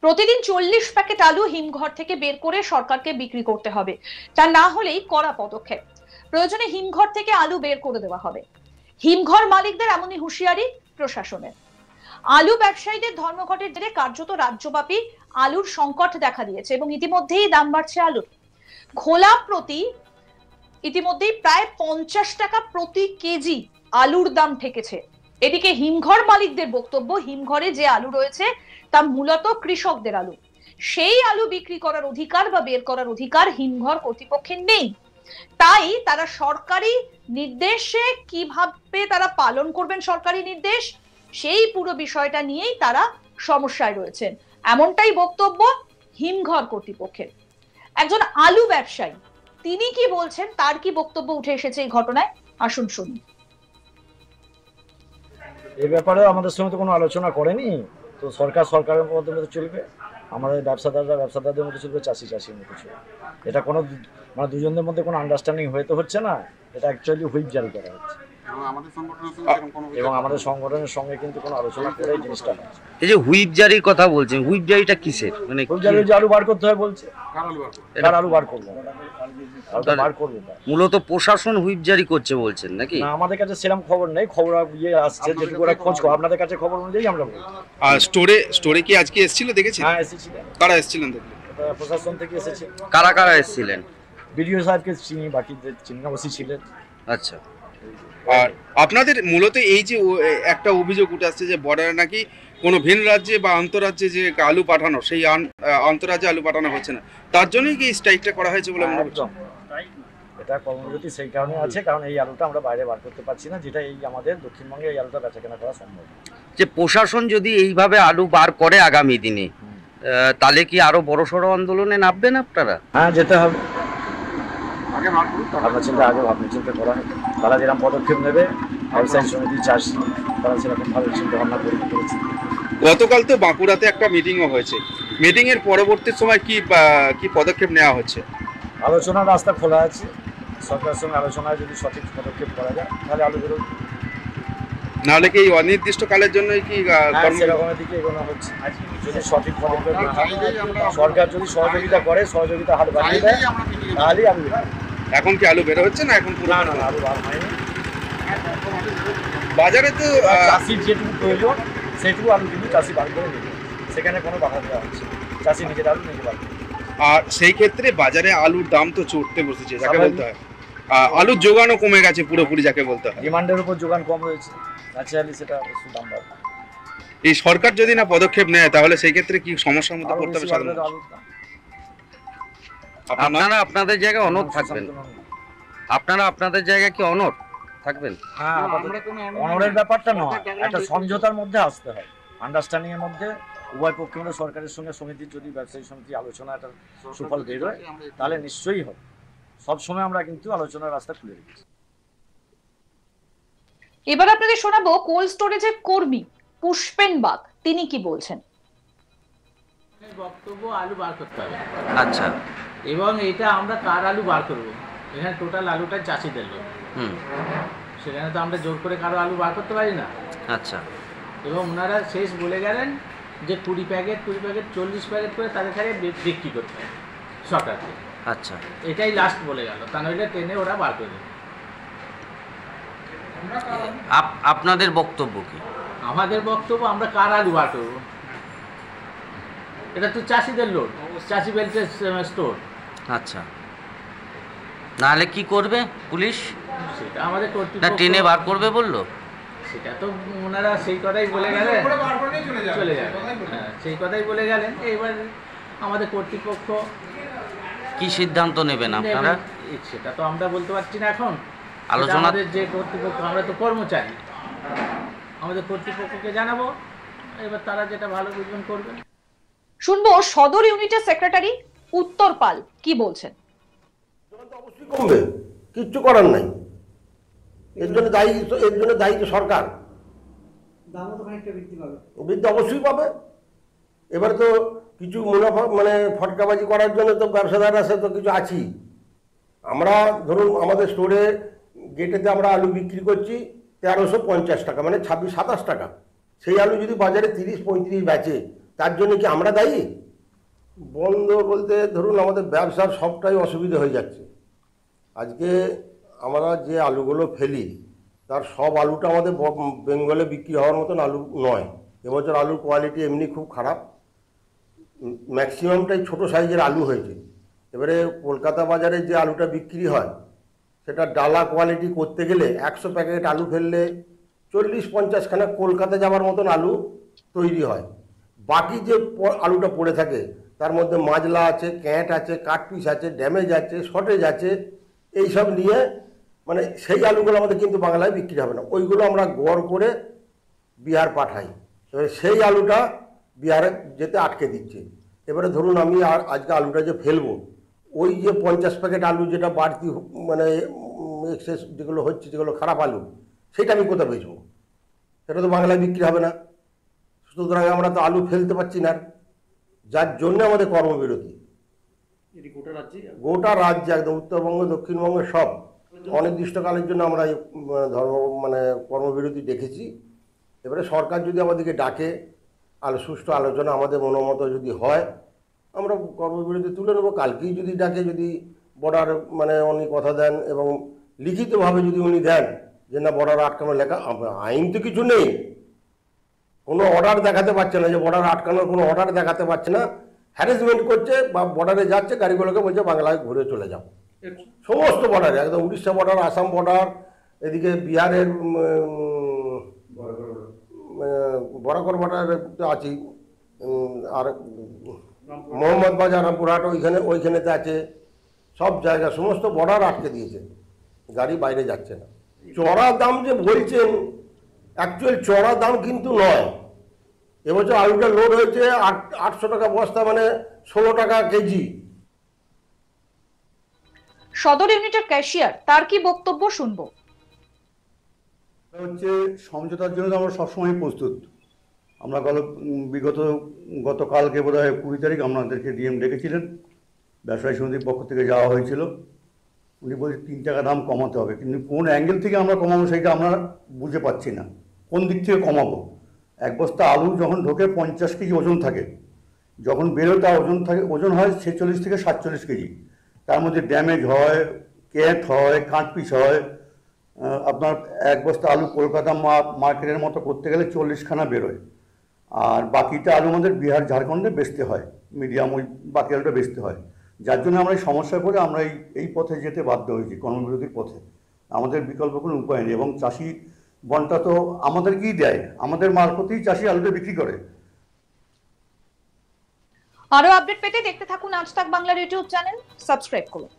প্রতিদিন 40 প্যাকেট আলু হিমঘর থেকে বের করে সরকারকে বিক্রি করতে হবে। তা না হলেই কড়া পদক্ষেপ। প্রয়োজনে হিমঘর থেকে আলু বের করে দেওয়া হবে। হিমঘর মালিকদের এমনই হুঁশিয়ারি প্রশাসনের। আলু ব্যবসায়ীদের ধর্মঘটের জেরে কার্যত রাজ্যব্যাপী আলুর সংকট দেখা দিয়েছে এবং ইতিমধ্যেই দাম বাড়ছে আলুর। খোলা প্রতি ইতিমধ্যেই প্রায় 50 টাকা প্রতি কেজি আলুর দাম ঠেকেছে। এদিকে হিমঘর মালিকদের বক্তব্য, হিমঘরে যে আলু রয়েছে তা মূলত কৃষকদের আলু। সেই আলু বিক্রি করার অধিকার বা বের করার অধিকার হিমঘর কর্তৃপক্ষের নেই। তাই তারা সরকারি নির্দেশে কিভাবে তারা পালন করবেন সরকারি নির্দেশ, সেই পুরো বিষয়টা নিয়েই তারা সমস্যায় রয়েছেন, এমনটাই বক্তব্য হিমঘর কর্তৃপক্ষের। একজন আলু ব্যবসায়ী তিনি কি বলছেন, তার কি বক্তব্য উঠে এসেছে এই ঘটনায়, আসুন শুনুন। এই ব্যাপারে আমাদের সঙ্গে তো কোনো আলোচনা করেনি, তো সরকারের মধ্যে চলবে, আমাদের ব্যবসাদারদের মধ্যে চলবে, চাষির মধ্যে চলবে। এটা কোনো মানে দুজনের মধ্যে কোনো আন্ডারস্ট্যান্ডিং হয়ে তো হচ্ছে না, এটা অ্যাকচুয়ালি হুইপ জারি করা হচ্ছে এবং আমাদের সংগঠনের সঙ্গে কিন্তু কোনো আলোচনা করে এই জিনিসটা হচ্ছে। এই যে হুইপ জারির কথা বলছেন, হুইপ জারিটা কিসের? মানে হুইপ জারি যে আলু বার করতে হয় বলছে, আলু বার করবো, মূলত প্রশাসন হুইপ জারি করছে বলছেন নাকি? না, আমাদের কাছে সেরকম খবর নেই, খবর আসছে যেটুকু ওরা খোঁজ করে আপনাদের কাছে খবর অনুযায়ী আমরা বলছি। আর স্টোরে কি আজকে এসেছিল দেখেছেন? হ্যাঁ এসেছিলেন। কারা এসেছিলেন দেখলেন? প্রশাসন থেকে এসেছে। কারা এসেছিলেন? বিডিও সাহেবকে চিনি, বাকিদের চিনি না, ওসি ছিলেন। আচ্ছা। আর আপনাদের মূলত এই যে একটা অভিযোগ উঠে আসছে যে বর্ডারে নাকি কোনো ভিন রাজ্যে বা আন্তঃরাজ্যে যে আলু পাঠানো, সেই আন্তঃরাজ্যে আলু পাঠানো হচ্ছে না, তার জন্যই কি স্ট্রাইকটা করা হয়েছে বলে মনে হচ্ছে? এটা কর্মসূচি সেই কারণে আছে, কারণ এই আলুটা আমরা বাইরে বার করতে পারছি না, যেটা এই আমাদের দক্ষিণবঙ্গে এই আলুটা বেচাকেনা করা সম্ভব। যে প্রশাসন যদি এইভাবে আলু বার করে আগামী দিনে, তাহলে কি আরো বড়সড় আন্দোলনে নামবেন আপনারা? হ্যাঁ, যেতে হবে। ভাবনা চিন্তা করা হয়, তারা যেরকম পদক্ষেপ নেবে, ব্যবসায়ী সমিতি, চাষি, তারা সেরকম ভাবে চিন্তা ভাবনা করেছে। গতকাল তো বাঁকুড়াতে একটা মিটিংও হয়েছে, মিটিং এর পরবর্তী সময় কি পদক্ষেপ নেওয়া হচ্ছে? আলোচনার রাস্তা খোলা আছে, সরকারের সঙ্গে আলোচনায় যদি সঠিক পদক্ষেপ করা যায় তাহলে আলু বেরোবে, নাহলে কি অনির্দিষ্টকালের জন্যই কি সেরকমের দিকে এগোনো হচ্ছে। যদি সঠিক পদক্ষেপ সরকার যদি সহযোগিতা করে, সহযোগিতা হাত বাড়িয়ে দেয়, তাহলেই আলু বেরোবে। এখন কি আলু বের হচ্ছে না? এখন না, আলু বার হয়নি। বাজারে তো চাষির যেটুকু প্রয়োজন সেটুকু আলু কিন্তু চাষি বার করে নেবে, সেখানে কোনো বাধা দেওয়া হচ্ছে, চাষি নিজের আলু নিজে বার করে। আর সেই ক্ষেত্রে বাজারে আলুর দাম তো চড়তে বসেছে, যাকে বলতে হয় আলুর যোগানও কমে গেছে পুরোপুরি, যাকে বলতে হয় ডিমান্ডের উপর যোগান কম রয়েছে, ন্যাচারালি সেটা অবশ্যই দাম বাড়বে। এই সরকার যদি না পদক্ষেপ নেয় তাহলে সেই ক্ষেত্রে কি সমস্যার মধ্যে পড়তে হবে সাধারণ মানুষ? আপনারা আপনাদের জায়গায় অনড় থাকবেন? আপনারা আপনাদের জায়গায় কি অনড় থাকবেন? হ্যাঁ, অনড়ের ব্যাপারটা নয়, একটা সমঝোতার মধ্যে আসতে হয়, আন্ডারস্ট্যান্ডিং এর মধ্যে উভয় পক্ষের মধ্যে, সরকারের সঙ্গে সমিতির যদি ব্যবসায়ী সমিতি আলোচনা একটা সুফল বেরোয় তাহলে নিশ্চয়ই হবে। সবসময় আমরা কিন্তু আলোচনার রাস্তা খুলে রেখেছি। এবার আপনাদের শোনাবো কোল্ড স্টোরেজের কর্মী পুষ্পেন বাগ, তিনি কি বলছেন। বক্তব্য আলু বার করতে হবে। আচ্ছা। এবং এটা আমরা কার আলু বার করব, এখানে টোটাল আলুটা চাষিদের লোক, সেখানে তো আমরা জোর করে কারো আলু বার করতে পারি না। আচ্ছা। এবং ওনারা শেষ বলে গেলেন যে 20 প্যাকেট 40 প্যাকেট করে তাদের কাছে বিক্রি করতে হবে সরকারকে। আচ্ছা, এটাই লাস্ট বলে গেল, তা নইলে টেনে ওরা বার করে দেবে। আপনাদের বক্তব্য কি? আমাদের বক্তব্য আমরা কার আলু বার করব, এটা তো চাষিদের লোড, চাষি ওয়েলফেয়ার স্টোর। আচ্ছা, নাহলে কি করবে পুলিশ? সেটা আমাদের কর্তৃপক্ষ ট্রেনে বার করবে বললো, সেটা তো ওনারা সেই কথাই বলে গেলেন, চলে যাবে। হ্যাঁ, সেই কথাই বলে গেলেন। এবার আমাদের কর্তৃপক্ষ কি সিদ্ধান্ত নেবেন আপনারা? সেটা তো আমরা বলতে পারছি না এখন। আলোচনা আমাদের যে কর্তৃপক্ষ, আমরা তো কর্মচারী, আমাদের কর্তৃপক্ষকে জানাবো, এবার তারা যেটা ভালো বুঝবেন করবেন। শুনবো সদর ইউনিটের সেক্রেটারি উত্তর পাল কি বলছেন। অবশ্যই কমবে, কিচ্ছু করার নাই, এর জন্য দায়ী সরকার। বৃদ্ধি অবশ্যই পাবে। এবারে তো কিছু মুনাফা মানে ফটকাবাজি করার জন্য তো ব্যবসাদার আছে, তো কিছু আছি। আমরা ধরুন আমাদের স্টোরে গেটেতে আমরা আলু বিক্রি করছি 1350 টাকা, মানে 26-27 টাকা। সেই আলু যদি বাজারে 30-35 বেচে, তার জন্য কি আমরা দায়ী? বন্ধ বলতে ধরুন আমাদের ব্যবসার সবটাই অসুবিধা হয়ে যাচ্ছে। আজকে আমরা যে আলুগুলো ফেলি তার সব আলুটা আমাদের বেঙ্গলে বিক্রি হওয়ার মতন আলু নয়। এবছর আলুর কোয়ালিটি এমনি খুব খারাপ, ম্যাক্সিমামটাই ছোট সাইজের আলু হয়েছে। এবারে কলকাতা বাজারে যে আলুটা বিক্রি হয় সেটা ডালা কোয়ালিটি করতে গেলে 100 প্যাকেট আলু ফেললে 40-50 খানা কলকাতা যাওয়ার মতন আলু তৈরি হয়। বাকি যে আলুটা পড়ে থাকে তার মধ্যে মাজলা আছে, ক্যাঁট আছে, কাটপিস আছে, ড্যামেজ আছে, শর্টেজ আছে, এইসব নিয়ে মানে সেই আলুগুলো আমাদের কিন্তু বাংলায় বিক্রি হবে না। ওইগুলো আমরা গড় করে বিহার পাঠাই। এবারে সেই আলুটা বিহারে যেতে আটকে দিচ্ছে। এবারে ধরুন আমি আজকে আলুটা যে ফেলবো, ওই যে 50 প্যাকেট আলু যেটা বাড়তি মানে এক্সেস যেগুলো হচ্ছে, যেগুলো খারাপ আলু, সেটা আমি কোথায় বেচবো? সেটা তো বাংলায় বিক্রি হবে না। সুতরাং আমরা তো আলু ফেলতে পারছি না, যার জন্য আমাদের কর্মবিরতি। গোটা রাজ্যে একদম উত্তরবঙ্গ, দক্ষিণবঙ্গ সব অনির্দিষ্টকালের জন্য আমরা মানে কর্মবিরতি ডেকেছি। এবারে সরকার যদি আমাদেরকে ডাকে, সুষ্ঠু আলোচনা আমাদের মনোমত যদি হয়, আমরা কর্মবিরতি তুলে নেবো। কালকেই যদি ডাকে, যদি বর্ডার মানে উনি কথা দেন এবং লিখিতভাবে যদি উনি দেন যে না বর্ডার আটকানোর লেখা, আইন তো কিছু নেই, কোনো অর্ডার দেখাতে পারছে না, যে বর্ডার আটকানোর কোনো অর্ডার দেখাতে পারছে না, হ্যারাসমেন্ট করছে বা বর্ডারে যাচ্ছে গাড়িগুলোকে বলছে বাংলায় ঘুরে চলে যাও। সমস্ত বর্ডারে, একদম উড়িষ্যা বর্ডার, আসাম বর্ডার, এদিকে বিহারের বরাকর বর্ডারে তো আছেই, আর মোহাম্মদ বাজার, রামপুরহাট ওইখানেতে আছে, সব জায়গা সমস্ত বর্ডার আটকে দিয়েছে, গাড়ি বাইরে যাচ্ছে না। চড়া দাম যে বলছেন, অ্যাকচুয়াল চড়া দাম কিন্তু নয়। এবছর আলুটা লোড হয়েছে 800 টাকা বস্তা, মানে 16 টাকা কেজি। সদর ইউনিটের ক্যাশিয়ার, তার কি বক্তব্য শুনবো। হচ্ছে সমঝোতার জন্য আমরা সবসময় প্রস্তুত। আমরা গতকালকে বোধ হয় 20 তারিখ আমাদেরকে ডিএম ডেকেছিলেন, ব্যবসায়ী সমিতির পক্ষ থেকে যাওয়া হয়েছিল। উনি বলছে 3 টাকা দাম কমাতে হবে, কিন্তু কোন অ্যাঙ্গেল থেকে আমরা কমাবো সেটা আমরা বুঝে পাচ্ছি না, কোন দিক থেকে কমাবো। এক বস্তা আলু যখন ঢোকে 50 কেজি ওজন থাকে, যখন বেরোয় তার ওজন হয় 46 থেকে 47 কেজি। তার মধ্যে ড্যামেজ হয়, ক্যাঁট হয়, কাঁটপিস হয়। আপনার এক বস্তা আলু কলকাতা মার্কেটের মতো করতে গেলে 40 খানা বেরোয়, আর বাকিটা আলু আমাদের বিহার ঝাড়খণ্ডে বেচতে হয়, মিডিয়াম ওই বাকি আলুটা বেচতে হয়। যার জন্য আমরা এই সমস্যা করে আমরা এই পথে যেতে বাধ্য হয়েছি, কর্মবিরতির পথে। আমাদের বিকল্প কোনো উপায় নেই, এবং চাষি বনটা তো আমাদেরকেই দেয়, আমাদের মারফতেই চাষি আলুটা বিক্রি করে। আরো আপডেট পেতে দেখতে থাকুন আজ তাক বাংলার ইউটিউব চ্যানেল, সাবস্ক্রাইব করুন।